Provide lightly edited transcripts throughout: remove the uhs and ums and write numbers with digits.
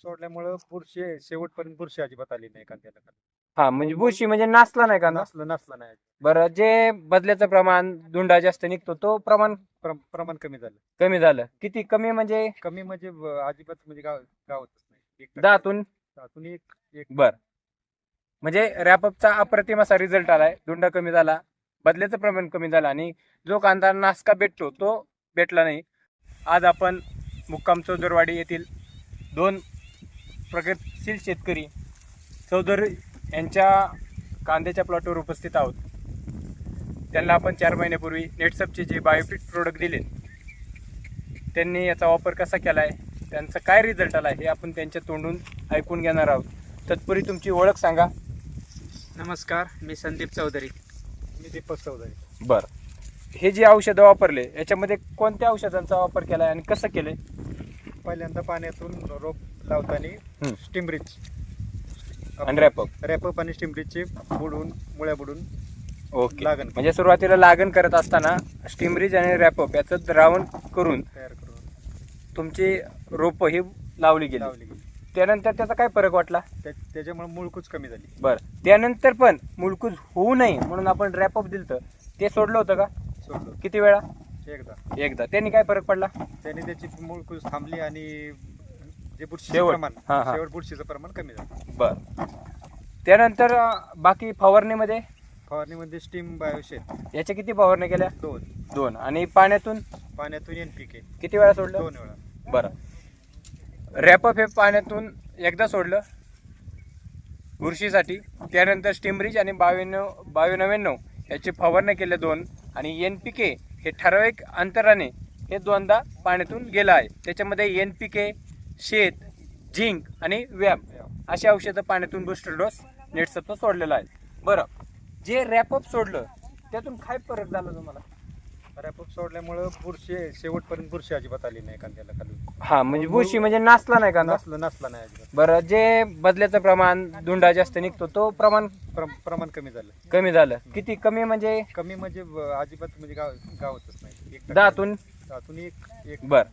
सोडल्यामुळं बुरशी शेवटपर्यंत बुरशी अजिबात आली नाही कांद्याला. हा म्हणजे बुरशी म्हणजे नासला नाही कांदा. नसला नाही. बरं, जे बदल्याचं प्रमाण धुंडा जास्त निघतो तो प्रमाण प्रमाण कमी झालं. कमी झालं. किती कमी म्हणजे कमी म्हणजे अजिबात म्हणजे गावतच नाही. 10तून त्यातून एक बर. म्हणजे रॅपअपचा अप्रतिम असा रिझल्ट आलाय. धुंडा कमी झाला, बदल्याचं प्रमाण कमी झालं आणि जो कांदा नासका भेटतो तो भेटला नाही. आज आपण मुक्काम चौदरवाडी येथील 2 प्रगतशील शेतकरी चौधरी यांच्या कांद्याच्या प्लॉटवर उपस्थित आहोत. त्यांना आपण 4 महिन्यापूर्वी नेटसपचे जे बायोफिट प्रोडक्ट दिले, त्यांनी याचा वापर कसा केला आहे, त्यांचा काय रिझल्ट आला हे आपण त्यांच्या तोंडून ऐकून घेणार आहोत. तत्पूर्वी तुमची ओळख सांगा. नमस्कार, मी संदीप चौधरी. मी दीपक चौधरी. बरं, हे जे औषधं वापरले याच्यामध्ये कोणत्या औषधांचा वापर केला आणि कसं केले? पहिल्यांदा पाण्यातून रोप लावताना स्टिमरिच आणि रॅपअप आणि स्टिमरिचचे मुळ्या बुडून ओके. लागण म्हणजे सुरुवातीला लागण करत असताना स्टिमरिज आणि रॅपअप याचं द्रावण करून तयार करून तुमची रोप ही लावली गेली. त्यानंतर त्याचा काय फरक वाटला? त्याच्यामुळे मुळकूच कमी झाली. बरं, त्यानंतर पण मुळकूज होऊ नये म्हणून आपण रॅपअप दिलं, ते सोडलं होतं का? सोडलं किती वेळा? एकदा. त्यांनी काय फरक पडला? त्याने त्याची मुळकूज थांबली आणि जे बुरशीचं शेवट. प्रमाण शेवट बुरशीचं प्रमाण कमी झालं. बरं, त्यानंतर बाकी फवारणीमध्ये स्टीम बायोशेट याच्या किती फवारणी केल्या? 2. आणि पाण्यातून NPK किती वेळा सोडलं? 2 वेळा. बरं, रॅपअप हे पाण्यातून एकदा सोडलं बुरशीसाठी. त्यानंतर स्टिमरिज आणि 2299 याची फवारणी केल्या 2. आणि NPK हे ठराविक अंतराने हे 2दा पाण्यातून गेलं आहे. त्याच्यामध्ये NPK, शेत, झिंक आणि व्यायाम अशी औषधं पाण्यातून बूस्टर डोस नेटसपचं सोडलेलं आहे. बरं, जे रॅपअप सोडलं त्यातून काय फरक झाला तुम्हाला? रॅपअप सोडल्यामुळं शेवटपर्यंत बुरशी अजिबात आली नाही कांद्याला खाली. हा म्हणजे बुरशी म्हणजे नासला नाही कांदा. नसला नाही अजिबात. बरं, जे बदल्याचं प्रमाण धुंडा जास्त निघतो तो प्रमाण कमी झालं. किती कमी म्हणजे कमी म्हणजे अजिबात म्हणजे गावतच नाही. 10तून एक. बर,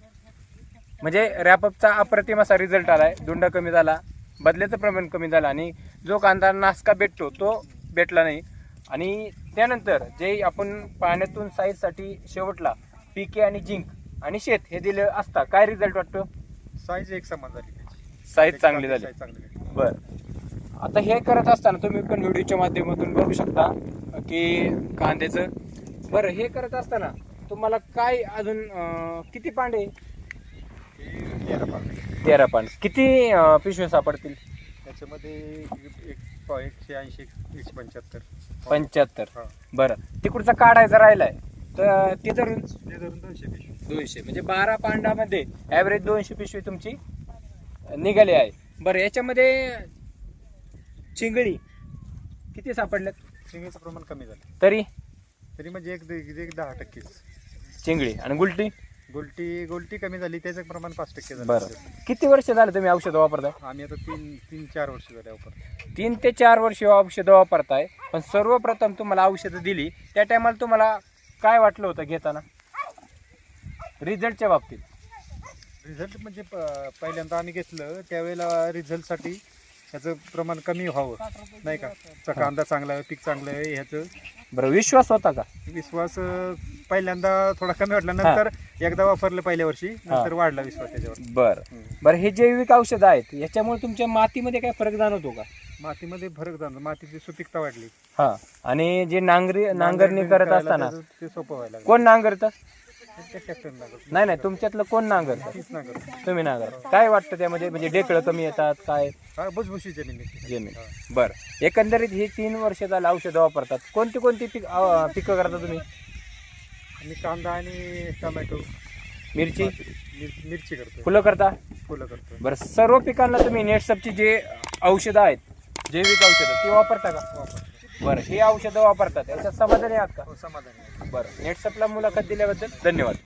म्हणजे रॅपअपचा अप्रतिम असा रिझल्ट आलाय. धुंडा कमी झाला, बदल्याचं प्रमाण कमी झालं आणि जो कांदा नासका भेटतो तो भेटला नाही. आणि त्यानंतर जे आपण पाण्यातून साईजसाठी शेवटला PK आणि झिंक आणि शेत हे दिलं असता काय रिझल्ट वाटतो? साईज एक समान झाली. साईज चांगली झाली. बर, आता हे करत असताना तुम्ही पण व्हिडिओच्या माध्यमातून बघू शकता की कांद्याचं. बरं, हे करत असताना तुम्हाला काय अजून किती पांडे? 13 पांडे. किती पिशव्या सापडतील त्याच्यामध्ये? 180 175. 75. बरं, तिकडचा काढायचा राहिलाय तर ते धरून 200 म्हणजे 12 पांडामध्ये ॲव्हरेज 200 पिशवी तुमची निघाली आहे. बरं, याच्यामध्ये चिंगळी किती सापडल्यात? चिंगळीचं प्रमाण कमी झालं. तरी म्हणजे एक 10% चिंगळी. आणि गुलटी कमी झाली, त्याचं प्रमाण 5% झालं. बरं, किती वर्ष झालं तुम्ही औषधं वापरताय? आम्ही आता 3-4 वर्ष झाले वापरतो. 3 ते 4 वर्ष औषधं वापरताय. पण सर्वप्रथम तुम्हाला औषधं दिली त्या टायमाला तुम्हाला काय वाटलं होतं घेताना रिझल्टच्या बाबतीत? रिझल्ट म्हणजे पहिल्यांदा आम्ही घेतलं त्यावेळेला रिझल्टसाठी ह्याचं प्रमाण कमी व्हावं नाही का, कांदा चांगला आहे, पीक चांगलं आहे ह्याचं. बरं, विश्वास होता का? विश्वास पहिल्यांदा थोडा कमी वाटला, नंतर एकदा वापरलं पहिल्या वर्षी, नंतर वाढला विश्वास त्याच्यावर. बरं, हे जैविक औषधं आहेत याच्यामुळे तुमच्या मातीमध्ये काय फरक जाणवतो का? मातीमध्ये फरक जाणवतो, मातीची सुपीकता वाढली. हा, आणि जे नांगरणी करत असताना ते सोपं व्हायला कोण नांगरतं? ट्रॅक्टर नाही, तुमच्यातलं कोण नांगरतं? तुम्ही नांगर. काय वाटतं त्यामध्ये? म्हणजे डेकळं कमी येतात काय? भुसभुशी जमीन. बरं, एकंदरीत ही 3 वर्ष झालं औषधं वापरतात. कोणती पिकं करता तुम्ही? आणि कांदा आणि टोमॅटो, मिरची करतो. फुलं करता? बरं, सर्व पिकांना तुम्ही नेटसपची जे औषधं आहेत, जैविक औषधं, ती वापरता का? बरं, ही औषधं वापरतात, याच्यात समाधानी आहात का? समाधानी. बरं, नेटसपला मुलाखत दिल्याबद्दल धन्यवाद.